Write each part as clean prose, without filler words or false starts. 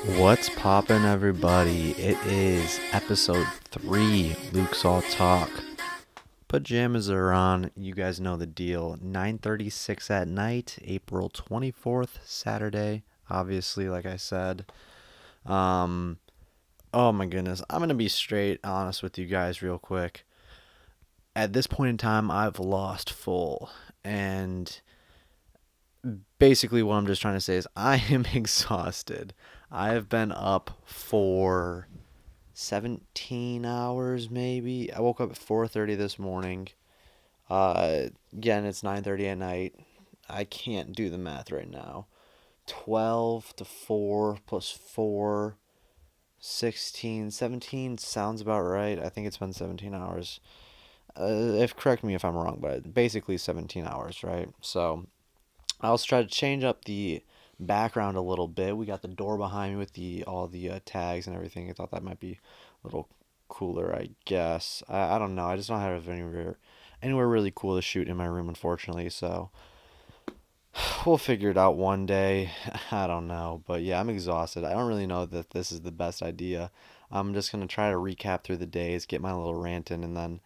What's poppin', everybody? It is episode 3, Luke's All Talk. Pajamas are on. You guys know the deal. 9:36 at night, April 24th, Saturday. Obviously, like I said. Um, oh my goodness. I'm going to be straight honest with you guys real quick. At this point in time, I've lost full. And basically, what I'm just trying to say is I am exhausted. I have been up for 17 hours maybe. I woke up at 4:30 this morning. Again, it's 9:30 at night. I can't do the math right now. 12 to 4 plus 4, 16, 17 sounds about right. I think it's been 17 hours. If correct me if I'm wrong, but basically 17 hours, right? So I'll try to change up the background a little bit. We got the door behind me with the all the tags and everything. I thought that might be a little cooler, I guess. I don't know. I just don't have anywhere really cool to shoot in my room, unfortunately. So we'll figure it out one day. I don't know, but yeah, I'm exhausted. I don't really know that this is the best idea. I'm just gonna try to recap through the days, get my little rant in, and then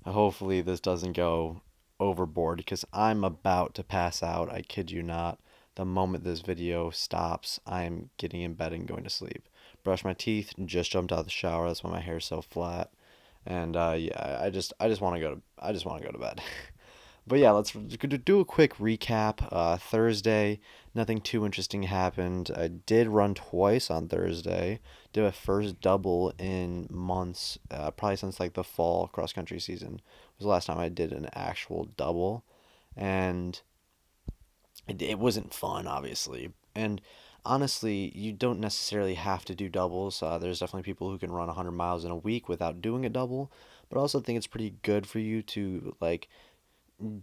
hopefully this doesn't go overboard because I'm about to pass out. I kid you not. The moment this video stops, I'm getting in bed and going to sleep. Brush my teeth, just jumped out of the shower. That's why my hair's so flat. And yeah, I just want to go to bed. But yeah, let's do a quick recap. Thursday, nothing too interesting happened. I did run twice on Thursday. Did a first double in months, probably since like the fall cross country season. Was the last time I did an actual double, and it wasn't fun, obviously. And honestly, you don't necessarily have to do doubles. There's definitely people who can run 100 miles in a week without doing a double. But I also think it's pretty good for you to like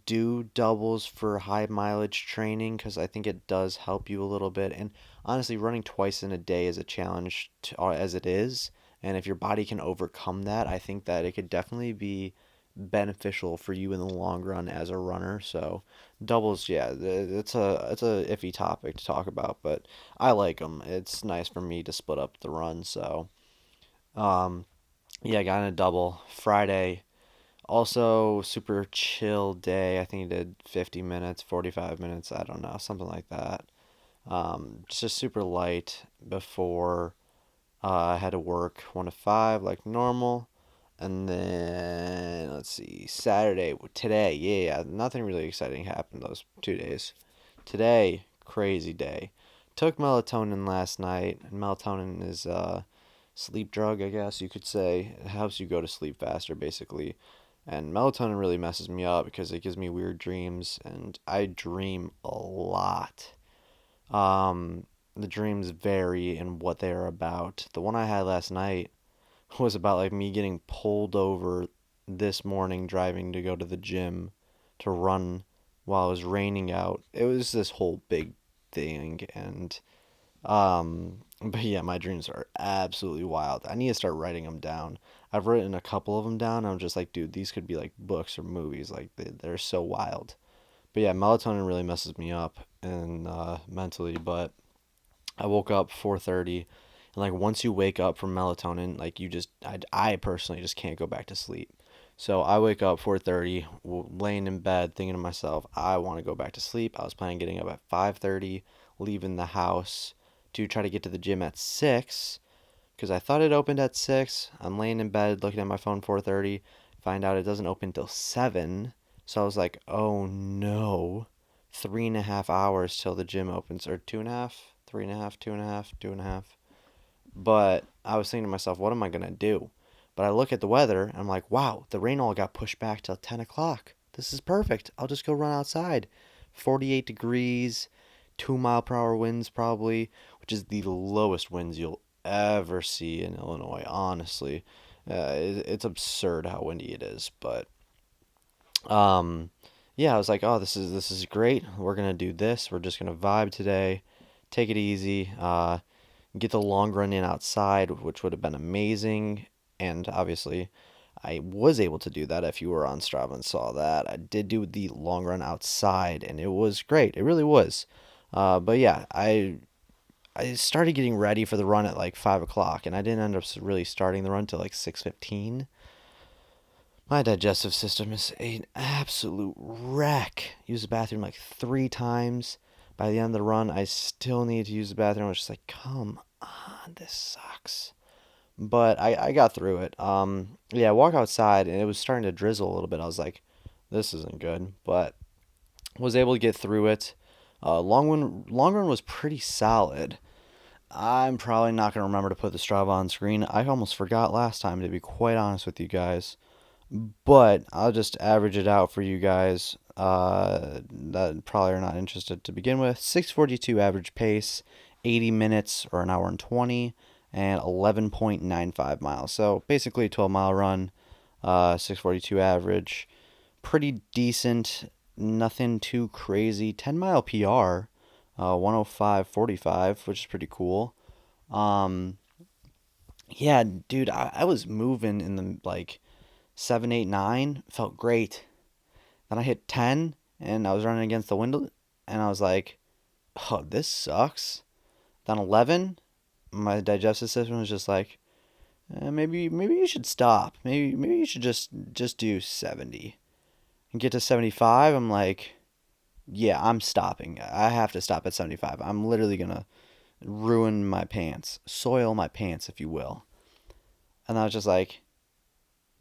do doubles for high mileage training because I think it does help you a little bit. And honestly, running twice in a day is a challenge as it is. And if your body can overcome that, I think that it could definitely be beneficial for you in the long run as a runner. So doubles, yeah, it's a iffy topic to talk about, but I like them. It's nice for me to split up the run. So um, yeah, I got in a double Friday. Also, super chill day. I think he did 50 minutes, 45 minutes. I don't know, something like that. Just super light before I had to work 1 to 5 like normal. And then, let's see, Saturday, today, yeah, nothing really exciting happened those 2 days. Today, crazy day. Took melatonin last night. Melatonin is a sleep drug, I guess you could say. It helps you go to sleep faster, basically. And melatonin really messes me up because it gives me weird dreams, and I dream a lot. The dreams vary in what they are about. The one I had last night was about like me getting pulled over this morning driving to go to the gym to run while it was raining out. It was this whole big thing, and but yeah, my dreams are absolutely wild. I need to start writing them down. I've written a couple of them down. I'm just like, dude, these could be like books or movies. Like they're so wild. But yeah, melatonin really messes me up and mentally. But I woke up 4:30, and like once you wake up from melatonin, like I personally just can't go back to sleep. So I wake up 4:30, laying in bed, thinking to myself, I want to go back to sleep. I was planning on getting up at 5:30, leaving the house to try to get to the gym at 6 because I thought it opened at 6. I'm laying in bed looking at my phone 4:30, find out it doesn't open till 7. So I was like, oh no, 3.5 hours till the gym opens, or 2.5, 3.5, 2.5, 2.5. But I was thinking to myself, what am I going to do? But I look at the weather and I'm like, wow, the rain all got pushed back till 10 o'clock. This is perfect. I'll just go run outside. 48 degrees, 2 mile per hour winds probably, which is the lowest winds you'll ever see in Illinois, honestly. It's absurd how windy it is. But um, yeah, I was like, oh, this is great. We're gonna do this. We're just gonna vibe today, take it easy. Get the long run in outside, which would have been amazing. And obviously, I was able to do that. If you were on Strava and saw that, I did do the long run outside, and it was great. It really was. But yeah, I started getting ready for the run at like 5 o'clock, and I didn't end up really starting the run till like 6:15. My digestive system is an absolute wreck. Use the bathroom like 3 times. By the end of the run, I still need to use the bathroom. I was just like, come on, this sucks. But I got through it. Yeah, I walk outside and it was starting to drizzle a little bit. I was like, this isn't good, but was able to get through it. Long run was pretty solid. I'm probably not gonna remember to put the Strava on screen. I almost forgot last time, to be quite honest with you guys. But I'll just average it out for you guys that probably are not interested to begin with. 6:42 average pace, 80 minutes or an hour and 20, and 11.95 miles. So basically a 12-mile run, 6:42 average. Pretty decent, nothing too crazy. 10-mile PR, 105.45, which is pretty cool. Um, yeah, dude, I was moving in the like 7, 8, 9, felt great. Then I hit 10 and I was running against the window and I was like, oh, this sucks. Then 11, my digestive system was just like, maybe you should stop. Maybe you should just do 70. And get to 75, I'm like, yeah, I'm stopping. I have to stop at 75. I'm literally going to ruin my pants, soil my pants, if you will. And I was just like,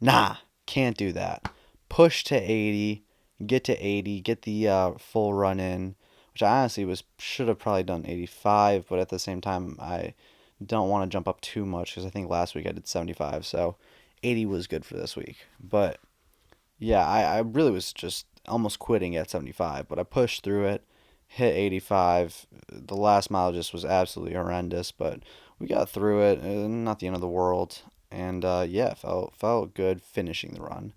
nah, can't do that. Push to 80, get to 80, get the full run in, which I honestly should have probably done 85, but at the same time, I don't want to jump up too much because I think last week I did 75, so 80 was good for this week. But yeah, I really was just almost quitting at 75, but I pushed through it, hit 85. The last mile just was absolutely horrendous, but we got through it. Not the end of the world. And yeah, felt good finishing the run.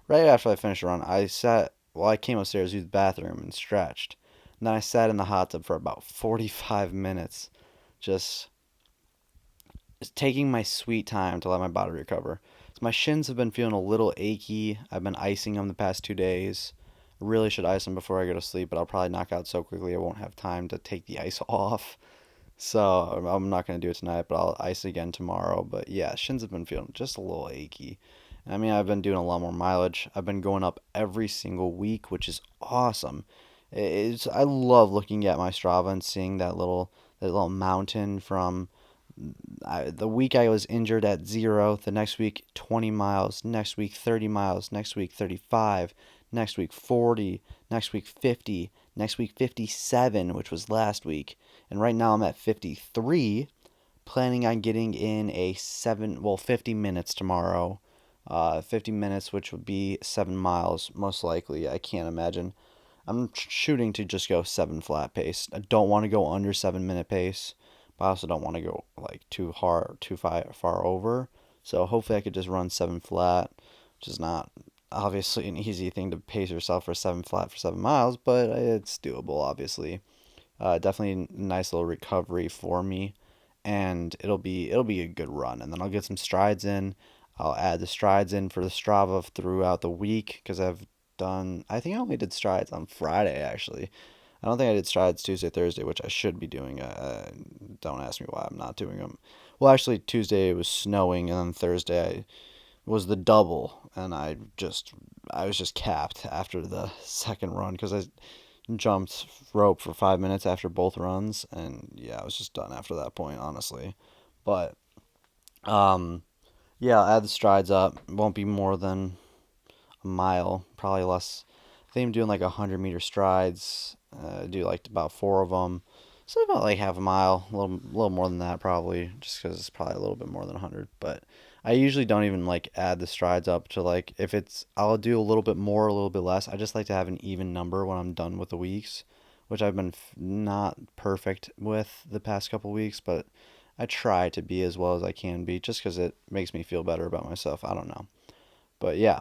Right after I finished the run, I came upstairs, used the bathroom, and stretched. And then I sat in the hot tub for about 45 minutes, just taking my sweet time to let my body recover. So my shins have been feeling a little achy. I've been icing them the past 2 days. I really should ice them before I go to sleep, but I'll probably knock out so quickly I won't have time to take the ice off. So I'm not going to do it tonight, but I'll ice again tomorrow. But yeah, shins have been feeling just a little achy. I mean, I've been doing a lot more mileage. I've been going up every single week, which is awesome. I love looking at my Strava and seeing that little mountain from the week I was injured at 0, the next week 20 miles, next week 30 miles, next week 35, next week 40, next week 50, next week 57, which was last week. And right now I'm at 53, planning on getting in 50 minutes tomorrow. 50 minutes, which would be 7 miles, most likely. I can't imagine. I'm shooting to just go 7 flat pace. I don't want to go under 7-minute pace, but I also don't want to go like too far over. So hopefully I could just run 7 flat, which is not obviously an easy thing to pace yourself for 7 flat for 7 miles, but it's doable, obviously. Definitely a nice little recovery for me, and it'll be a good run. And then I'll get some strides in. I'll add the strides in for the Strava throughout the week because I think I only did strides on Friday actually. I don't think I did strides Tuesday, Thursday, which I should be doing. Don't ask me why I'm not doing them. Well, actually, Tuesday it was snowing, and then Thursday was the double, and I was just capped after the second run because I jumped rope for 5 minutes after both runs, and yeah, I was just done after that point, honestly. But um, yeah, I'll add the strides up. It won't be more than a mile, probably less. I think I'm doing like 100-meter strides. Do like about 4 of them, so about like half a mile, a little more than that probably, just because it's probably a little bit more than 100. But I usually don't even like add the strides up to like if it's I'll do a little bit more, a little bit less. I just like to have an even number when I'm done with the weeks, which I've been not perfect with the past couple weeks, but I try to be as well as I can be, just because it makes me feel better about myself. I don't know, but yeah.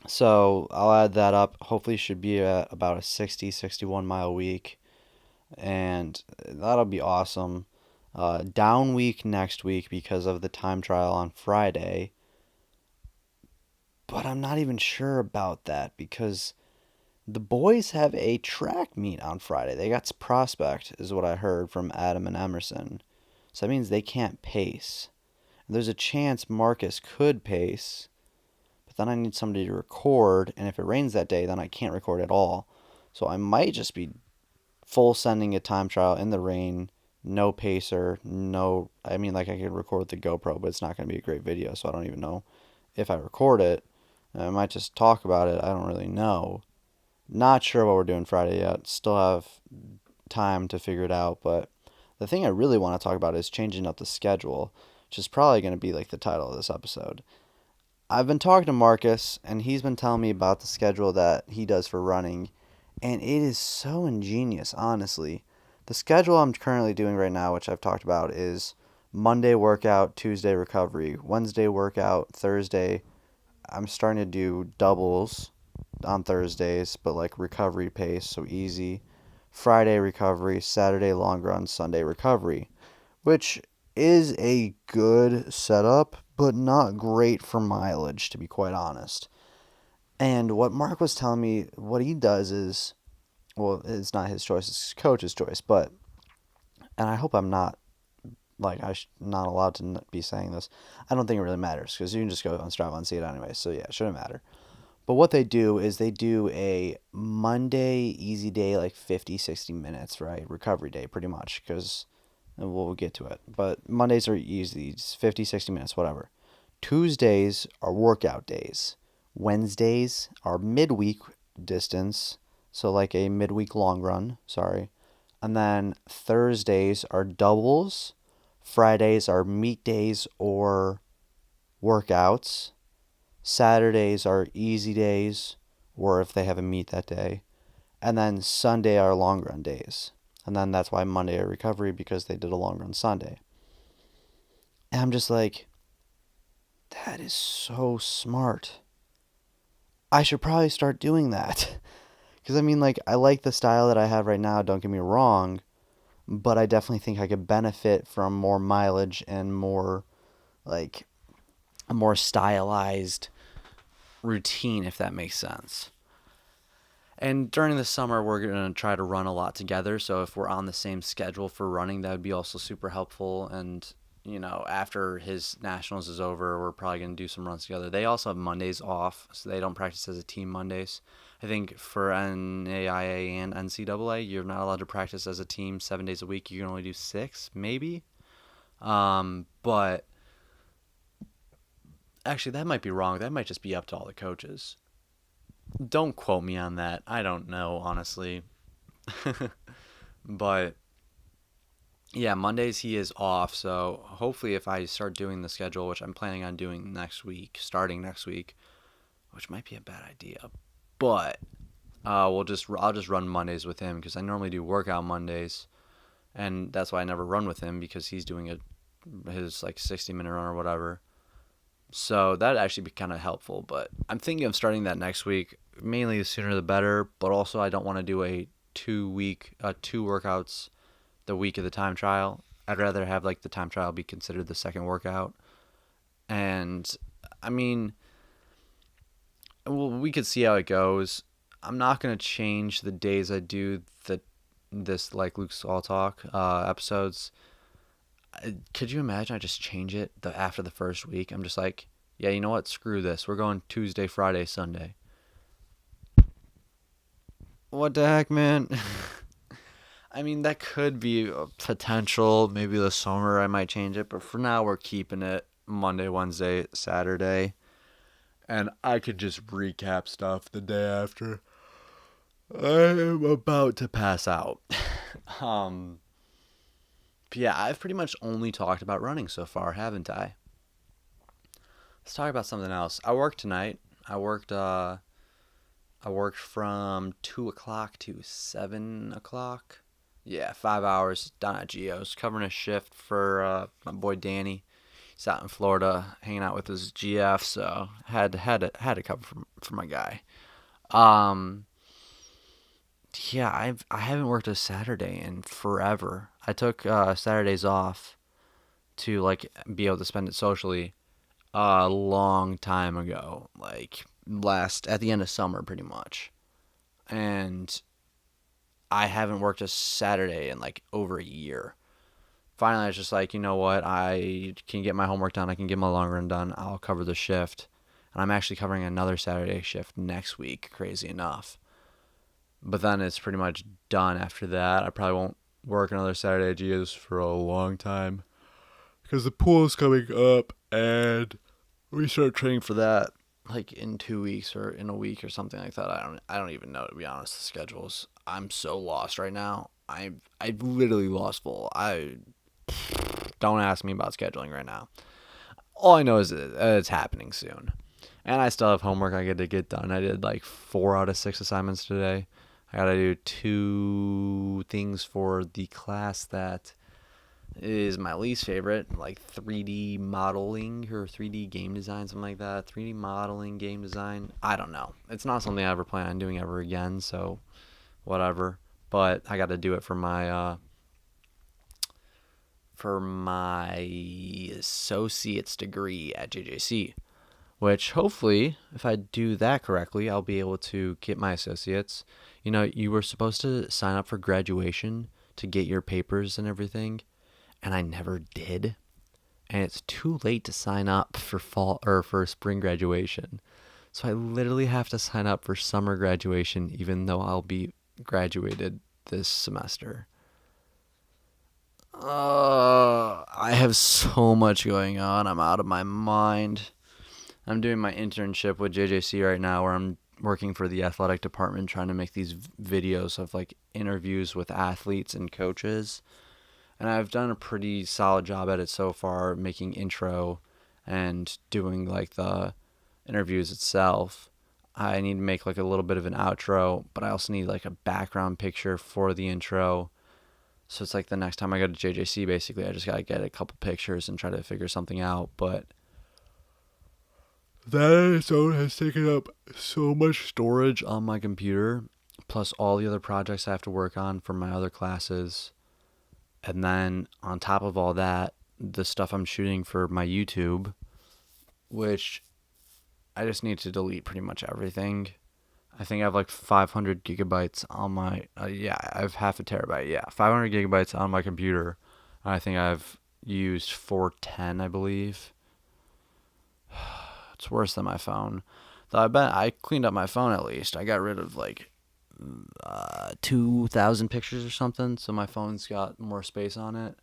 So I'll add that up. Hopefully, should be at about a 60, 61 mile week, and that'll be awesome. Down week next week because of the time trial on Friday, but I'm not even sure about that because The boys have a track meet on Friday. They got to prospect, is what I heard from Adam and Emerson. So that means they can't pace. There's a chance Marcus could pace, but then I need somebody to record, and if it rains that day, then I can't record at all. So I might just be full sending a time trial in the rain, no pacer, no. I mean, like I could record with the GoPro, but it's not going to be a great video, so I don't even know if I record it. I might just talk about it. I don't really know. Not sure what we're doing Friday yet. Still have time to figure it out, but the thing I really want to talk about is changing up the schedule, which is probably going to be like the title of this episode. I've been talking to Marcus, and he's been telling me about the schedule that he does for running, and it is so ingenious, honestly. The schedule I'm currently doing right now, which I've talked about, is Monday workout, Tuesday recovery, Wednesday workout, Thursday. I'm starting to do doubles on Thursdays, but like recovery pace, so easy. Friday recovery, Saturday long run, Sunday recovery, which is a good setup, but not great for mileage, to be quite honest. And what Mark was telling me, what he does is, well, it's not his choice, it's his coach's choice, but, and I hope I'm not, like, not allowed to be saying this. I don't think it really matters, because you can just go on Strava and see it anyway, so yeah, it shouldn't matter. But what they do is they do a Monday easy day, like 50, 60 minutes, right? Recovery day, pretty much, because we'll get to it. But Mondays are easy, just 50, 60 minutes, whatever. Tuesdays are workout days. Wednesdays are midweek distance, so like a midweek long run, sorry. And then Thursdays are doubles. Fridays are meet days or workouts. Saturdays are easy days, or if they have a meet that day. And then Sunday are long run days. And then that's why Monday are recovery, because they did a long run Sunday. And I'm just like, that is so smart. I should probably start doing that. Because I mean, like, I like the style that I have right now, don't get me wrong, but I definitely think I could benefit from more mileage and more, like, a more stylized routine, if that makes sense. And during the summer, we're going to try to run a lot together. So if we're on the same schedule for running, that would be also super helpful. And, you know, after his nationals is over, we're probably going to do some runs together. They also have Mondays off, so they don't practice as a team Mondays. I think for NAIA and NCAA, you're not allowed to practice as a team 7 days a week. You can only do 6, maybe. But actually, that might be wrong. That might just be up to all the coaches. Don't quote me on that. I don't know, honestly. But yeah, Mondays he is off. So hopefully, if I start doing the schedule, which I'm planning on doing next week, starting next week, which might be a bad idea, but I'll just run Mondays with him, because I normally do workout Mondays, and that's why I never run with him, because he's doing his like 60-minute run or whatever. So that'd actually be kind of helpful. But I'm thinking of starting that next week. Mainly the sooner the better. But also I don't want to do a 2 week, 2 workouts the week of the time trial. I'd rather have like the time trial be considered the second workout. And I mean, well, we could see how it goes. I'm not gonna change the days I do this like Luke's All Talk episodes. Could you imagine I just change it after the first week? I'm just like, yeah, you know what? Screw this. We're going Tuesday, Friday, Sunday. What the heck, man? I mean, that could be a potential. Maybe this summer I might change it, but for now we're keeping it Monday, Wednesday, Saturday. And I could just recap stuff the day after. I'm about to pass out. um, but yeah, I've pretty much only talked about running so far, haven't I? Let's talk about something else. I worked tonight. I worked from 2 o'clock to 7 o'clock. Yeah, 5 hours down at Geo's, covering a shift for my boy Danny. He's out in Florida, hanging out with his GF, so had to cover for my guy. Um, yeah, I haven't worked a Saturday in forever. I took Saturdays off to like be able to spend it socially a long time ago, like last at the end of summer, pretty much. and I haven't worked a Saturday in like over a year. Finally, I was just like, you know what? I can get my homework done. I can get my long run done. I'll cover the shift. And I'm actually covering another Saturday shift next week, crazy enough. But then it's pretty much done after that. I probably won't work another Saturday at Gia's for a long time because the pool's coming up and we start training for that like in 2 weeks or in a week or something like that. I don't even know, to be honest, the schedules. I'm so lost right now. I've literally lost full. I don't ask me about scheduling right now. All I know is that it's happening soon. And I still have homework I get to get done. I did like 4 out of 6 assignments today. I got to do 2 things for the class that is my least favorite, like 3D modeling or 3D game design, something like that. 3D modeling, game design. I don't know. It's not something I ever plan on doing ever again, so whatever. But I got to do it for my associate's degree at JJC, which hopefully, if I do that correctly, I'll be able to get my associates. You know, you were supposed to sign up for graduation to get your papers and everything, and I never did. And it's too late to sign up for fall or for spring graduation. So I literally have to sign up for summer graduation even though I'll be graduated this semester. I have so much going on. I'm out of my mind. I'm doing my internship with JJC right now where I'm working for the athletic department trying to make these videos of like interviews with athletes and coaches. And I've done a pretty solid job at it so far, making intro and doing like the interviews itself. I need to make like a little bit of an outro, but I also need like a background picture for the intro. So it's like the next time I go to JJC, basically, I just got to get a couple pictures and try to figure something out. But that on its own has taken up so much storage on my computer, plus all the other projects I have to work on for my other classes. And then on top of all that, the stuff I'm shooting for my YouTube, which I just need to delete pretty much everything. I think I have like 500 gigabytes on my, I have half a terabyte. Yeah, 500 gigabytes on my computer. I think I've used 410, I believe. It's worse than my phone. Though I cleaned up my phone at least. I got rid of like 2,000 pictures or something, so my phone's got more space on it.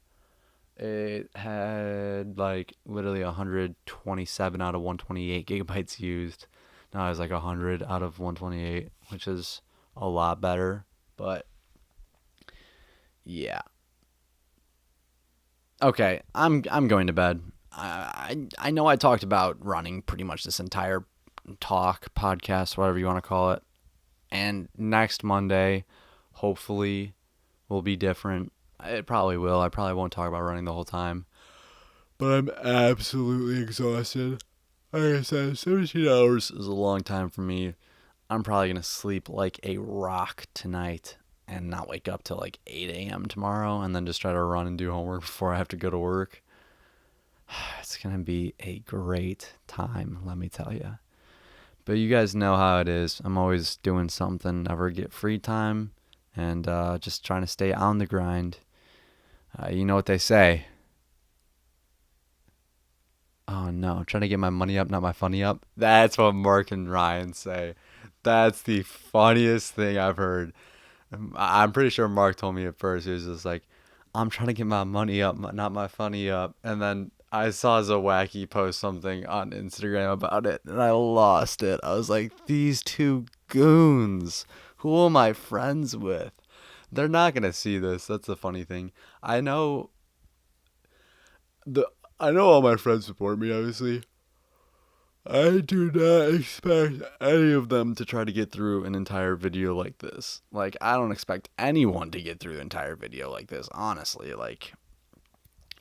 It had like literally 127 out of 128 gigabytes used. Now it has like 100 out of 128, which is a lot better. But yeah. Okay, I'm going to bed. I know I talked about running pretty much this entire podcast, whatever you want to call it. And next Monday, hopefully, will be different. It probably will. I probably won't talk about running the whole time. But I'm absolutely exhausted. Like I said, 17 hours is a long time for me. I'm probably going to sleep like a rock tonight and not wake up till like 8 a.m. tomorrow and then just try to run and do homework before I have to go to work. It's going to be a great time, let me tell you. But you guys know how it is. I'm always doing something, never get free time, and just trying to stay on the grind. You know what they say. Oh no, trying to get my money up, not my funny up. That's what Mark and Ryan say. That's the funniest thing I've heard. I'm pretty sure Mark told me at first. He was just like, I'm trying to get my money up, not my funny up. And then I saw Zawacki post something on Instagram about it, and I lost it. I was like, these two goons. Who am I friends with? They're not gonna see this. That's the funny thing. I know I know all my friends support me, obviously. I do not expect any of them to try to get through an entire video like this. Like, I don't expect anyone to get through an entire video like this, honestly. Like,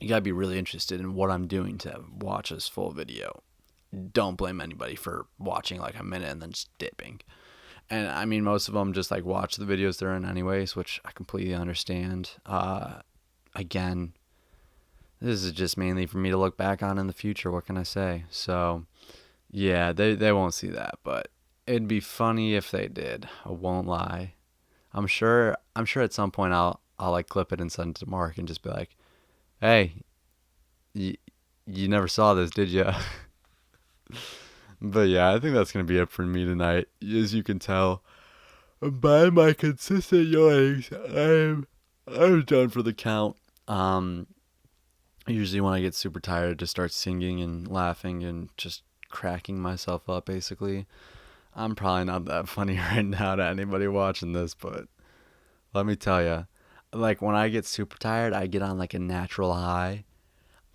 you gotta be really interested in what I'm doing to watch this full video. Don't blame anybody for watching like a minute and then just dipping. And I mean, most of them just like watch the videos they're in anyways, which I completely understand. Again, this is just mainly for me to look back on in the future. What can I say? So, yeah, they won't see that, but It'd be funny if they did. I won't lie. I'm sure at some point I'll like clip it and send it to Mark and just be like, "Hey, you you never saw this, did you?" But yeah, I think that's gonna be it for me tonight. As you can tell by my consistent yawnings, I'm done for the count. Um, Usually when I get super tired, I just start singing and laughing and just cracking myself up. Basically, I'm probably not that funny right now to anybody watching this, but let me tell you, like when I get super tired, I get on like a natural high.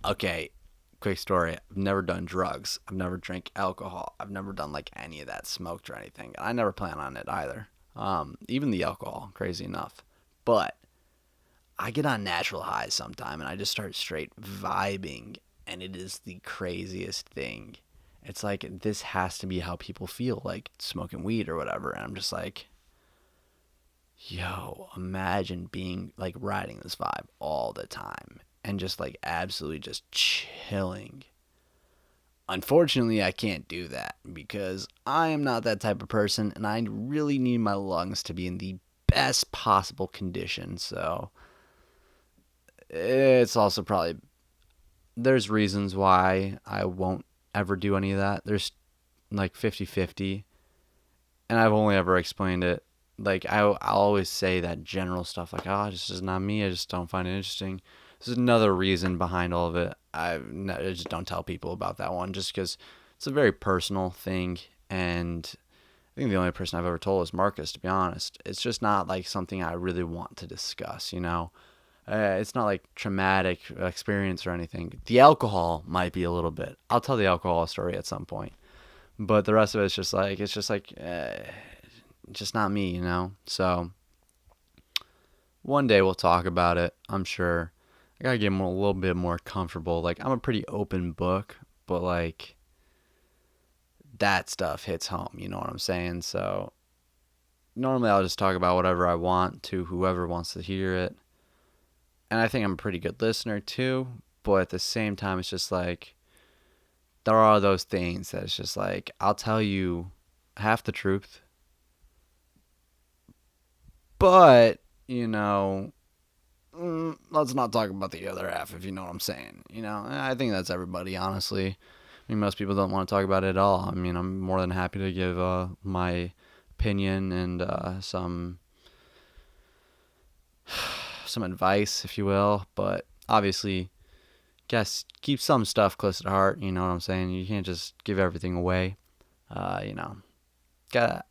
Okay, quick story. I've never done drugs. I've never drank alcohol. I've never done like any of that, smoked or anything. I never plan on it either. Even the alcohol, crazy enough. But I get on natural highs sometime and I just start straight vibing, and it is the craziest thing. It's like this has to be how people feel like smoking weed or whatever. And I'm just like, yo, imagine being like riding this vibe all the time and just like absolutely just chilling. Unfortunately, I can't do that because I am not that type of person and I really need my lungs to be in the best possible condition. So it's also probably, there's reasons why I won't ever do any of that. There's like 50-50, and I've only ever explained it. Like I'll always say that general stuff like, oh, this is not me. I just don't find it interesting. This is another reason behind all of it. I just don't tell people about that one just because it's a very personal thing. And I think the only person I've ever told is Marcus, to be honest. It's just not like something I really want to discuss, you know? It's not like traumatic experience or anything. The alcohol might be a little bit. I'll tell the alcohol story at some point. But the rest of it's just not me, you know? So one day we'll talk about it, I'm sure. I gotta get a little bit more comfortable. Like, I'm a pretty open book, but like, that stuff hits home, you know what I'm saying? So normally I'll just talk about whatever I want to whoever wants to hear it. And I think I'm a pretty good listener too, but at the same time, it's just like, there are those things that it's just like, I'll tell you half the truth, but, you know, let's not talk about the other half, if you know what I'm saying. You know, I think that's everybody, honestly. I mean, most people don't want to talk about it at all. I mean, I'm more than happy to give my opinion and some advice, if you will. But obviously, guess keep some stuff close to heart. You know what I'm saying? You can't just give everything away. You know, got.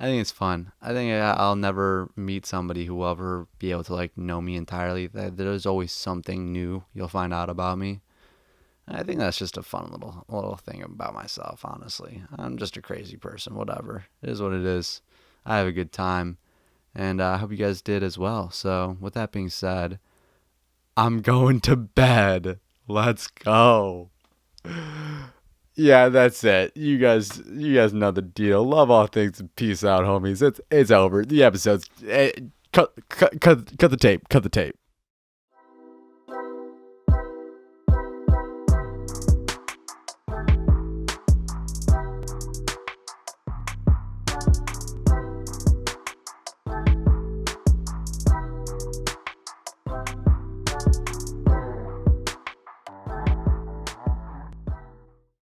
I think it's fun. I think I'll never meet somebody who will ever be able to like know me entirely. There's always something new you'll find out about me. I think that's just a fun little thing about myself, honestly. I'm just a crazy person, whatever. It is what it is. I have a good time, and I hope you guys did as well. So, with that being said, I'm going to bed. Let's go. Yeah, that's it. You guys know the deal. Love all things and peace out, homies. It's over. The episode's cut the tape. Cut the tape.